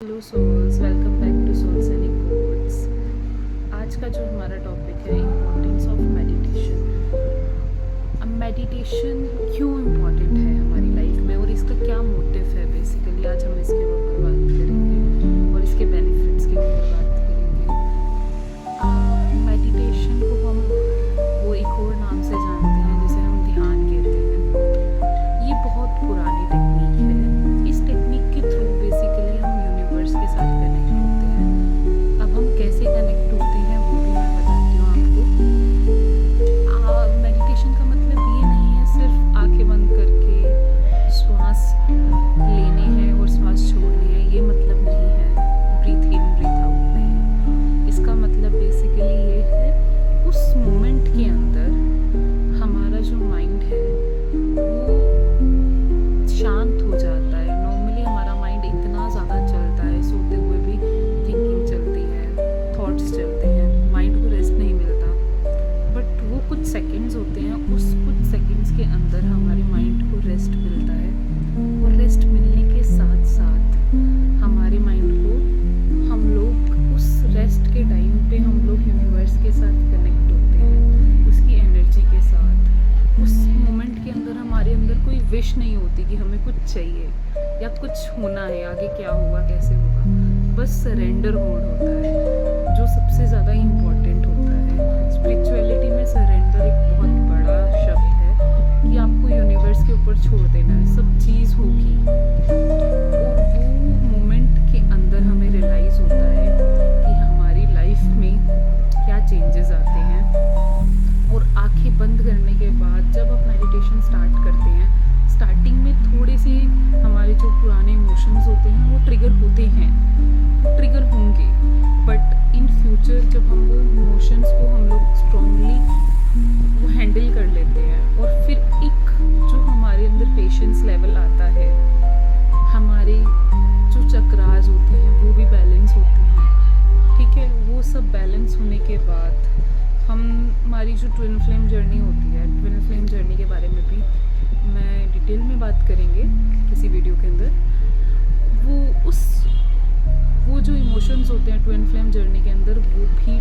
Hello souls, welcome back to souls and quotes. आज का जो हमारा टॉपिक है इम्पोर्टेंस ऑफ मेडिटेशन। अब मेडिटेशन क्यों इम्पोर्टेंट है हमारी लाइफ में और इसका क्या मोटिव है, बेसिकली आज हम इसके ऊपर बात करेंगे और इसके बेनिफिट्स के ऊपर बात करेंगे। मेडिटेशन को हम वो एक और नाम से जानते हैं जिसे हम ध्यान कहते हैं। ये बहुत पुरानी टेक्निक है। इस टेक्निक के थ्रू बेसिकली हम यूनिवर्स के साथ कनेक्ट होते हैं। अब हम कैसे कनेक्ट होते हैं वो भी मैं बताती हूँ आपको। मेडिटेशन का मतलब ये नहीं है सिर्फ आंखें बंद करके श्वास लेने हैं और श्वास छोड़ने हैं, ये मतलब नहीं है। ब्रीथ इन ब्रीथ आउट नहीं, इसका मतलब बेसिकली ये है उस मोमेंट के अंदर हमारा जो माइंड है वो शांत हो जाता है। नॉर्मली हमारा माइंड इतना ज़्यादा चलता है, सोते हुए भी थिंकिंग चलती है, थॉट्स चलते हैं, माइंड को रेस्ट नहीं मिलता। बट वो कुछ सेकंड्स होते हैं, उस कुछ सेकंड्स के अंदर हमारे माइंड को रेस्ट मिलता है और रेस्ट मिलने के साथ साथ हमारे माइंड को हम लोग उस रेस्ट के टाइम पे हम लोग यूनिवर्स के साथ कनेक्ट होते हैं, उसकी एनर्जी के साथ। उस मोमेंट के अंदर हमारे अंदर कोई विश नहीं होती कि हमें कुछ चाहिए या कुछ होना है, आगे क्या होगा कैसे होगा। बस सरेंडर मोड होता है जो सबसे ज़्यादा इम्पॉर्टेंट होता है। स्पिरिचुअलिटी में सरेंडर एक बहुत बड़ा शब्द है कि आपको यूनिवर्स के ऊपर छोड़ देना है, सब चीज़ होगी। और वो मोमेंट के अंदर हमें रियलाइज़ होता है कि हमारी लाइफ में क्या चेंजेस आते हैं। और आंखें बंद करने के बाद जब आप मेडिटेशन स्टार्ट करते हैं, स्टार्टिंग में थोड़े से हमारे जो पुराने इमोशंस होते हैं वो ट्रिगर होते हैं, ट्रिगर होंगे। बट इन फ्यूचर जब हम वो इमोशंस को हम लोग स्ट्रांगली वो हैंडल कर लेते हैं और फिर एक जो हमारे अंदर पेशेंस लेवल आता है, हमारे जो चक्रास होते हैं वो भी बैलेंस होते हैं, ठीक है। वो सब बैलेंस होने के बाद हमारी जो ट्विन फ्लेम जर्नी होती है, ट्विन फ्लेम जर्नी के बारे में भी मैं डिटेल में बात करेंगे किसी वीडियो के अंदर। वो जो इमोशंस होते हैं ट्विन फ्लेम जर्नी के अंदर वो भी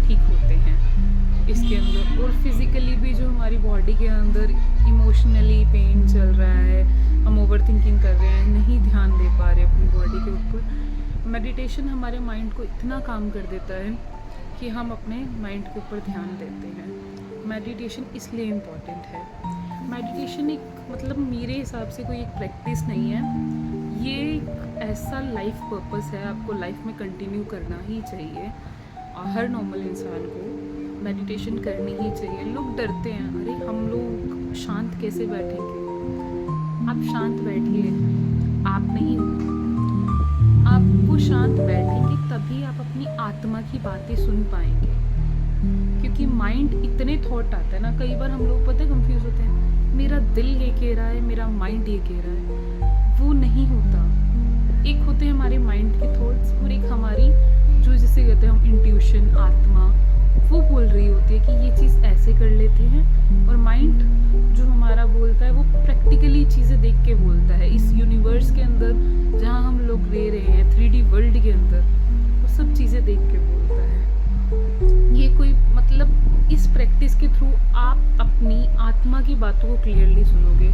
ठीक होते हैं इसके अंदर। और फिज़िकली भी जो हमारी बॉडी के अंदर इमोशनली पेन चल रहा है, हम ओवर थिंकिंग कर रहे हैं, नहीं ध्यान दे पा रहे अपनी बॉडी के ऊपर, मेडिटेशन हमारे माइंड को इतना काम कर देता है कि हम अपने माइंड के ऊपर ध्यान देते हैं। मेडिटेशन इसलिए इम्पॉर्टेंट है। मेडिटेशन एक मतलब मेरे हिसाब से कोई एक प्रैक्टिस नहीं है, ये एक ऐसा लाइफ पर्पस है, आपको लाइफ में कंटिन्यू करना ही चाहिए। हर नॉर्मल इंसान को मेडिटेशन करनी ही चाहिए। लोग डरते हैं, अरे हम लोग शांत कैसे बैठेंगे। आप शांत बैठिए, आप नहीं, आपको शांत बैठेंगे तभी आप अपनी आत्मा की बातें सुन पाएंगे। क्योंकि माइंड इतने थॉट आते हैं ना, कई बार हम लोग पता है कंफ्यूज होते हैं, मेरा दिल ये कह रहा है, मेरा माइंड ये कह रहा है। वो नहीं होता। एक होते हैं हमारे माइंड के थॉट्स और एक हमारी जो जिसे कहते हैं हम इंट्यूशन, आत्मा, वो बोल रही होती है कि ये चीज़ ऐसे कर लेते हैं। और माइंड जो हमारा बोलता है वो प्रैक्टिकली चीज़ें देख के बोलता है। इस यूनिवर्स के अंदर जहाँ हम लोग रह रहे हैं 3D वर्ल्ड के अंदर, वो सब चीज़ें देख के बोलता है। ये कोई मतलब इस प्रैक्टिस के थ्रू आप अपनी आत्मा की बातों को क्लियरली सुनोगे।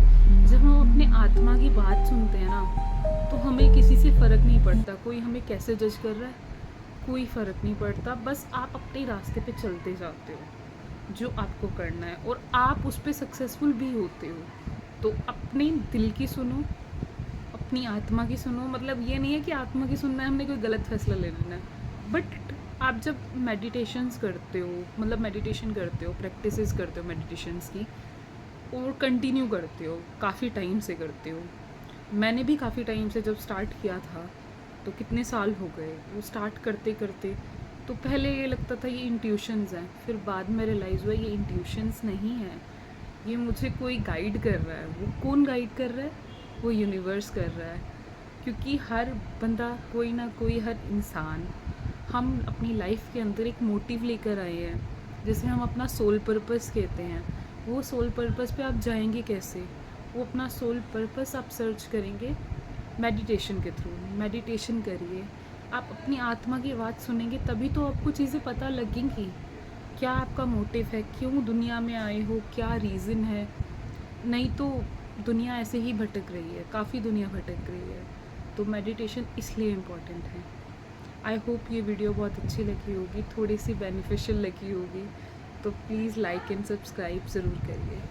जब हम अपने आत्मा की बात सुनते हैं ना, तो हमें किसी से फ़र्क नहीं पड़ता, कोई हमें कैसे जज कर रहा है, कोई फ़र्क नहीं पड़ता। बस आप अपने रास्ते पे चलते जाते हो जो आपको करना है और आप उस पर सक्सेसफुल भी होते हो। तो अपने दिल की सुनो, अपनी आत्मा की सुनो। मतलब ये नहीं है कि आत्मा की सुनना है, हमने कोई गलत फैसला ले लेना है। बट आप जब मेडिटेशंस करते हो, मतलब मेडिटेशन करते हो, प्रैक्टिसेस करते हो मेडिटेशंस की और कंटिन्यू करते हो, काफ़ी टाइम से करते हो। मैंने भी काफ़ी टाइम से जब स्टार्ट किया था तो कितने साल हो गए वो स्टार्ट करते करते। तो पहले ये लगता था ये इंट्यूशंस हैं, फिर बाद में रियलाइज़ हुआ ये इंट्यूशंस नहीं है, ये मुझे कोई गाइड कर रहा है। वो कौन गाइड कर रहा है? वो यूनिवर्स कर रहा है। क्योंकि हर बंदा, कोई ना कोई, हर इंसान, हम अपनी लाइफ के अंदर एक मोटिव लेकर आए हैं जिसे हम अपना सोल पर्पस कहते हैं। वो सोल पर्पस पे आप जाएंगे कैसे? वो अपना सोल पर्पस आप सर्च करेंगे मेडिटेशन के थ्रू। मेडिटेशन करिए, आप अपनी आत्मा की आवाज़ सुनेंगे तभी तो आपको चीज़ें पता लगेंगी। क्या आपका मोटिव है, क्यों दुनिया में आए हो, क्या रीज़न है। नहीं तो दुनिया ऐसे ही भटक रही है, काफ़ी दुनिया भटक रही है। तो मेडिटेशन इसलिए इम्पॉर्टेंट है। आई होप ये वीडियो बहुत अच्छी लगी होगी, थोड़ी सी बेनिफिशियल लगी होगी। तो प्लीज़ लाइक एंड सब्सक्राइब ज़रूर करिए।